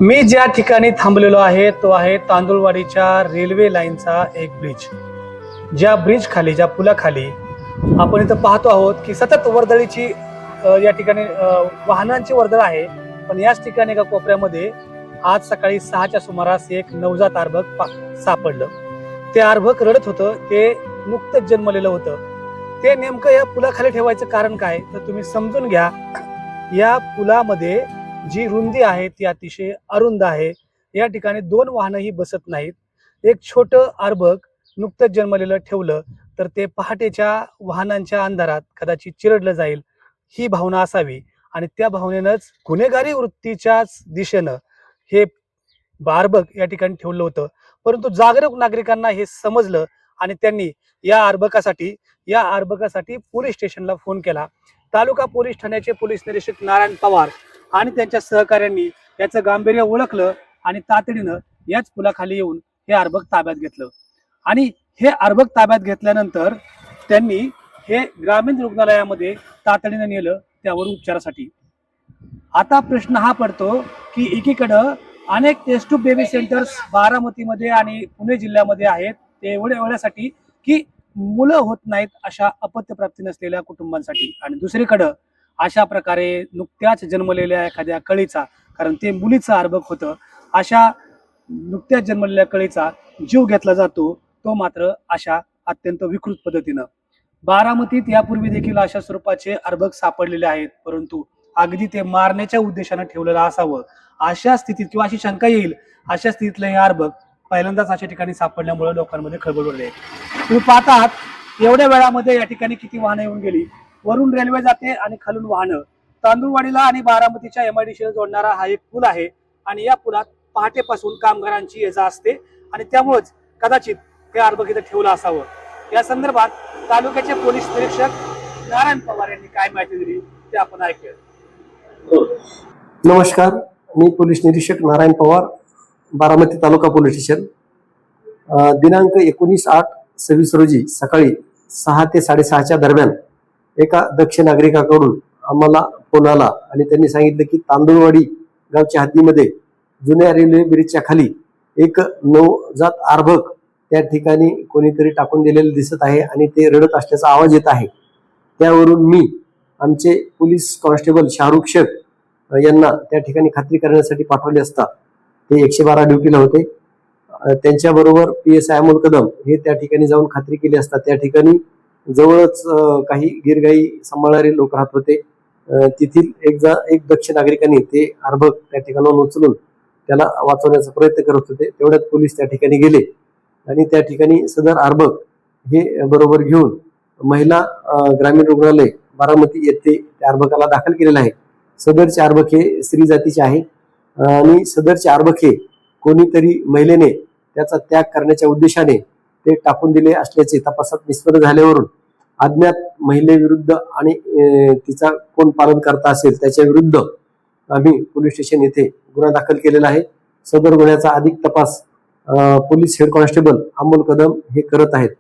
मी ज्या ठिकाणी थांबलेलो आहे तो आहे तांदुळवाडीच्या रेल्वे लाईनचा एक ब्रिज. ज्या ब्रिज खाली, ज्या पुलाखाली आपण इथं पाहतो आहोत की सतत वर्दळीची या ठिकाणी वाहनांची वर्दळ आहे. पण याच ठिकाणी एका कोपऱ्यामध्ये आज सकाळी 6च्या सुमारास एक नवजात अर्भक सापडलं. ते अर्भक रडत होतं. ते नुकतंच जन्मलेलं होतं. ते नेमकं या पुलाखाली ठेवायचं कारण काय तर तुम्ही समजून घ्या. या पुलामध्ये जी रुंदी आहे ती अतिशय अरुंद आहे. या ठिकाणी 2 वाहनही बसत नाहीत. एक छोटं अर्भक नुकतंच जन्मलेलं ठेवलं तर ते पहाटेच्या वाहनांच्या अंधारात कदाचित चिरडलं जाईल, ही भावना असावी. आणि त्या भावनेनंच गुन्हेगारी वृत्तीच्याच दिशेनं हे अर्भक या ठिकाणी ठेवलं होतं. परंतु जागरूक नागरिकांना हे समजलं आणि त्यांनी या अर्भकासाठी पोलीस स्टेशनला फोन केला. तालुका पोलीस ठाण्याचे पोलीस निरीक्षक नारायण पवार आणि त्यांच्या सहकाऱ्यांनी याचं गांभीर्य ओळखलं आणि तातडीनं याच पुलाखाली येऊन हे अर्भक ताब्यात घेतलं. आणि हे अर्भक ताब्यात घेतल्यानंतर त्यांनी हे ग्रामीण रुग्णालयामध्ये तातडीनं नेलं त्यावर उपचारासाठी. आता प्रश्न हा पडतो की एकीकडं अनेक टेस्ट ट्यूब बेबी सेंटर्स बारामतीमध्ये आणि पुणे जिल्ह्यामध्ये आहेत. ते एवढ्यासाठी की मुलं होत नाहीत अशा अपत्यप्राप्ती नसलेल्या कुटुंबांसाठी, आणि दुसरीकडं अशा प्रकारे नुकत्याच जन्मलेल्या एखाद्या कळीचा, कारण ते मुलीचं अर्भक होतं, अशा नुकत्याच जन्मलेल्या कळीचा जीव घेतला जातो, तो मात्र अशा अत्यंत विकृत पद्धतीनं. बारामतीत यापूर्वी देखील अशा स्वरूपाचे अर्भक सापडलेले आहेत, परंतु अगदी ते मारण्याच्या उद्देशानं ठेवलेलं असावं अशा स्थितीत किंवा अशी शंका येईल अशा स्थितीतलं हे अर्भक पहिल्यांदाच अशा ठिकाणी सापडल्यामुळे लोकांमध्ये खळबळ उडली आहे. तुम्ही पाहतात एवढ्या वेळामध्ये या ठिकाणी किती वाहनं येऊन गेली. वरून रेल्वे जाते आणि खालून वाहनं. तांदुळवाडीला आणि बारामतीच्या MIDC जोडणारा हा एक पूल आहे आणि या पुलात पहाटेपासून कामगारांची ये-जा असते आणि त्यामुळेच कदाचित हे अर्भक इथं ठेवलं असावं. या संदर्भात तालुक्याचे पोलीस निरीक्षक नारायण पवार यांनी काय माहिती दिली ते आपण ऐकूया. नमस्कार, मी पोलीस निरीक्षक नारायण पवार, बारामती तालुका पोलीस स्टेशन. दिनांक 19/8/26 रोजी सकाळी 6 ते 6:30च्या दरम्यान एका दक्ष नागरिकाकडून आम्हाला फोन आला आणि त्यांनी सांगितलं की तांदुळवाडी गावच्या हद्दीमध्ये जुन्या रेल्वे ब्रिजच्या खाली एक नवजात अर्भक त्या ठिकाणी कोणीतरी टाकून दिलेलं दिसत आहे आणि ते रडत असल्याचा आवाज येत आहे. त्यावरून मी आमचे पोलीस कॉन्स्टेबल शाहरुख शेख यांना त्या ठिकाणी खात्री करण्यासाठी पाठवले असता ते 112 ड्युटीला होते. त्यांच्याबरोबर PSI अमोल कदम हे त्या ठिकाणी जाऊन खात्री केली असता त्या ठिकाणी जवळच काही गिरगाई सांभाळणारे लोक राहत होते. तेथील एक दक्ष नागरिकांनी ते अर्भक त्या ठिकाणाहून उचलून त्याला वाचवण्याचा प्रयत्न करत होते. तेवढ्यात पोलीस त्या ठिकाणी गेले आणि त्या ठिकाणी सदर अर्भक हे बरोबर घेऊन महिला ग्रामीण रुग्णालय बारामती येथे त्या अर्भकाला दाखल केलेलं आहे. सदरचे अर्भक हे स्त्री जातीचे आहे आणि सदरचे अर्भक हे कोणीतरी महिलेने त्याचा त्याग करण्याच्या उद्देशाने ते टाकून दिले असल्याचे तपासात निष्पन्न झाल्यावरून अज्ञात महिलेविरुद्ध आणि तिचा कोण पालन करता असेल त्याच्या विरुद्ध आम्ही पोलीस स्टेशन येथे गुन्हा दाखल केलेला आहे. सदर गुन्ह्याचा अधिक तपास police head constable Amol Kadam हे करत आहेत.